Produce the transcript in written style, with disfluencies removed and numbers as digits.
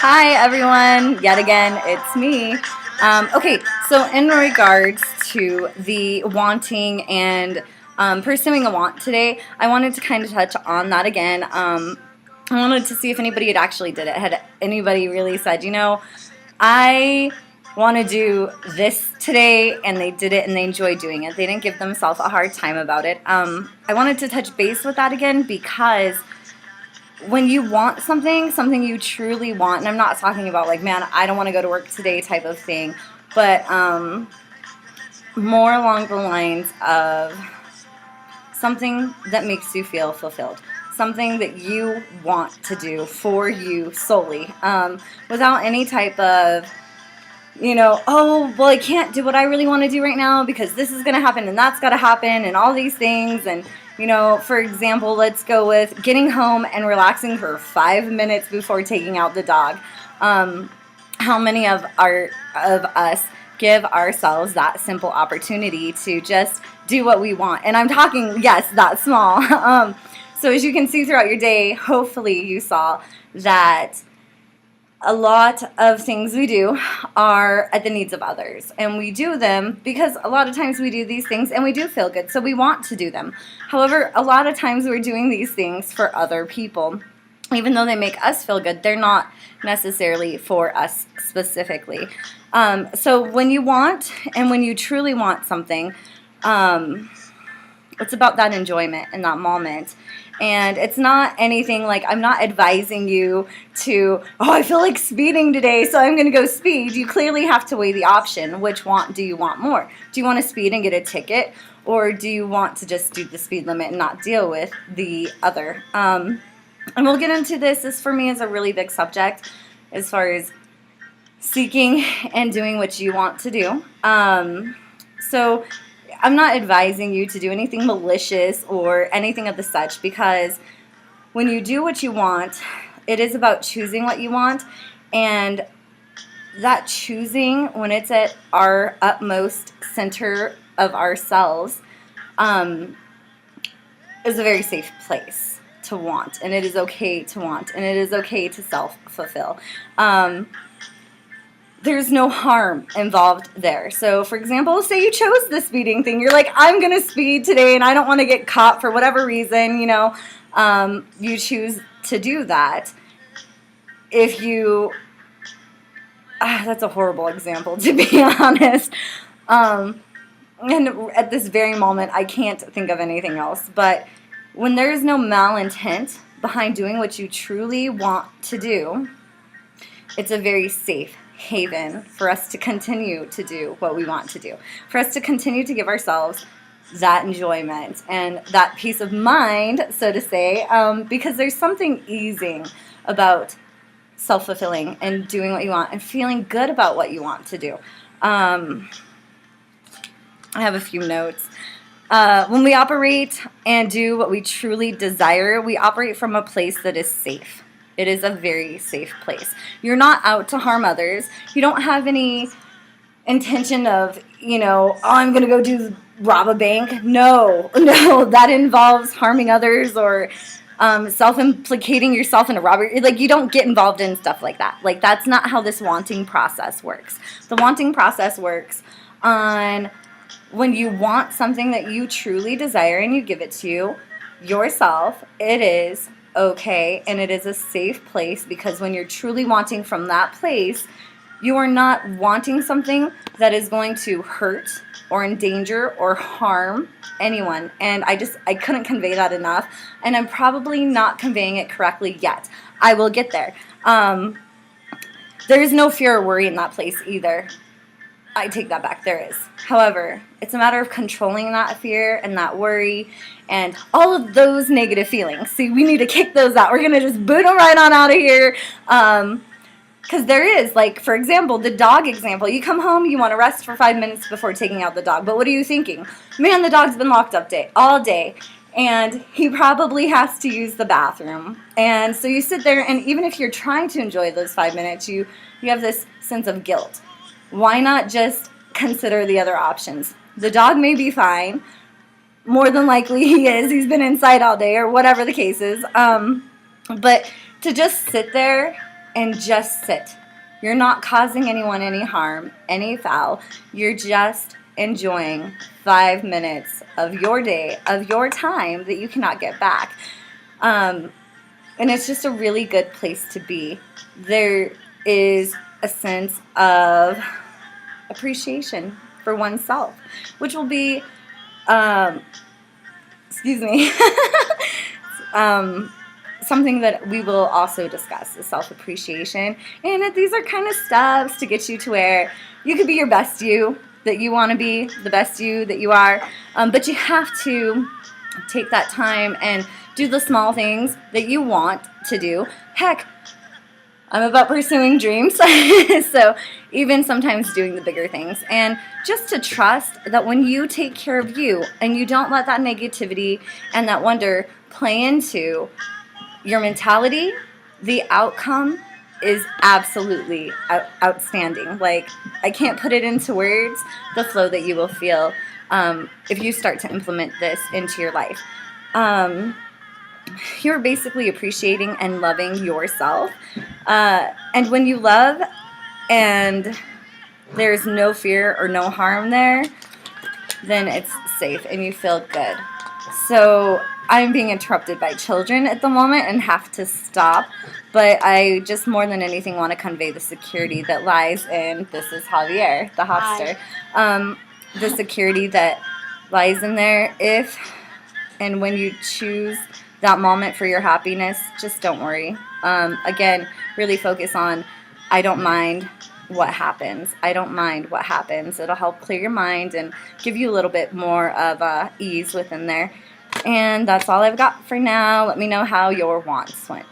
Hi, everyone. Yet again, it's me. Okay, so in regards to the wanting and pursuing a want today, I wanted to kind of touch on that again. I wanted to see if anybody had actually did it. Had anybody really said, I want to do this today, and they did it and they enjoyed doing it. They didn't give themselves a hard time about it. I wanted to touch base with that again because when you want something you truly want, and I'm not talking about like, man, I don't want to go to work today type of thing, but more along the lines of something that makes you feel fulfilled, something that you want to do for you solely, without any type of, oh, well, I can't do what I really want to do right now because this is going to happen and that's got to happen and all these things. And, for example, let's go with getting home and relaxing for 5 minutes before taking out the dog. How many of us give ourselves that simple opportunity to just do what we want? And I'm talking, yes, that small. So as you can see throughout your day, hopefully you saw that a lot of things we do are at the needs of others, and we do them because a lot of times we do these things and we do feel good, so we want to do them. However, a lot of times we're doing these things for other people. Even though they make us feel good, they're not necessarily for us specifically. So when you want and when you truly want something, it's about that enjoyment in that moment. And it's not anything like, I'm not advising you to, oh, I feel like speeding today, so I'm going to go speed. You clearly have to weigh the option. Which want do you want more? Do you want to speed and get a ticket? Or do you want to just do the speed limit and not deal with the other? And we'll get into this. This for me is a really big subject as far as seeking and doing what you want to do. So I'm not advising you to do anything malicious or anything of the such, because when you do what you want, it is about choosing what you want, and that choosing, when it's at our utmost center of ourselves, is a very safe place to want, and it is okay to want, and it is okay to self-fulfill. There's no harm involved there. So, for example, say you chose the speeding thing. You're like, I'm going to speed today and I don't want to get caught for whatever reason, you choose to do that. If you, that's a horrible example, to be honest. And at this very moment, I can't think of anything else. But when there's no malintent behind doing what you truly want to do, it's a very safe haven for us to continue to do what we want to do, for us to continue to give ourselves that enjoyment and that peace of mind, so to say, because there's something easing about self-fulfilling and doing what you want and feeling good about what you want to do. I have a few notes. When we operate and do what we truly desire, we operate from a place that is safe. It is a very safe place. You're not out to harm others. You don't have any intention of, oh, I'm going to go rob a bank. No, that involves harming others or self-implicating yourself in a robbery. Like, you don't get involved in stuff like that. Like, that's not how this wanting process works. The wanting process works on when you want something that you truly desire and you give it to yourself. It is okay, and it is a safe place, because when you're truly wanting from that place, you are not wanting something that is going to hurt or endanger or harm anyone. And I couldn't convey that enough, and I'm probably not conveying it correctly yet. I will get there. There is no fear or worry in that place either. I take that back, there is. However, it's a matter of controlling that fear and that worry and all of those negative feelings. See, we need to kick those out. We're going to just boot them right on out of here. Because there is, like, for example, the dog example. You come home, you want to rest for 5 minutes before taking out the dog. But what are you thinking? Man, the dog's been locked up all day. And he probably has to use the bathroom. And so you sit there, and even if you're trying to enjoy those 5 minutes, you have this sense of guilt. Why not just consider the other options? The dog may be fine. More than likely he is. He's been inside all day or whatever the case is. But to just sit there and just sit. You're not causing anyone any harm, any foul. You're just enjoying 5 minutes of your day, of your time that you cannot get back. And it's just a really good place to be. There is a sense of appreciation for oneself, which will be, excuse me, something that we will also discuss is self-appreciation. And these are kind of steps to get you to where you could be your best you that you want to be, the best you that you are. But you have to take that time and do the small things that you want to do. Heck, I'm about pursuing dreams, so even sometimes doing the bigger things. And just to trust that when you take care of you and you don't let that negativity and that wonder play into your mentality, the outcome is absolutely outstanding. Like, I can't put it into words, the flow that you will feel if you start to implement this into your life. You're basically appreciating and loving yourself. And when you love and there's no fear or no harm there, then it's safe and you feel good. So I'm being interrupted by children at the moment and have to stop. But I just more than anything want to convey the security that lies in, this is Javier, the Hofster. The security that lies in there if and when you choose that moment for your happiness, just don't worry. Again, really focus on, I don't mind what happens. I don't mind what happens. It'll help clear your mind and give you a little bit more of ease within there. And that's all I've got for now. Let me know how your wants went.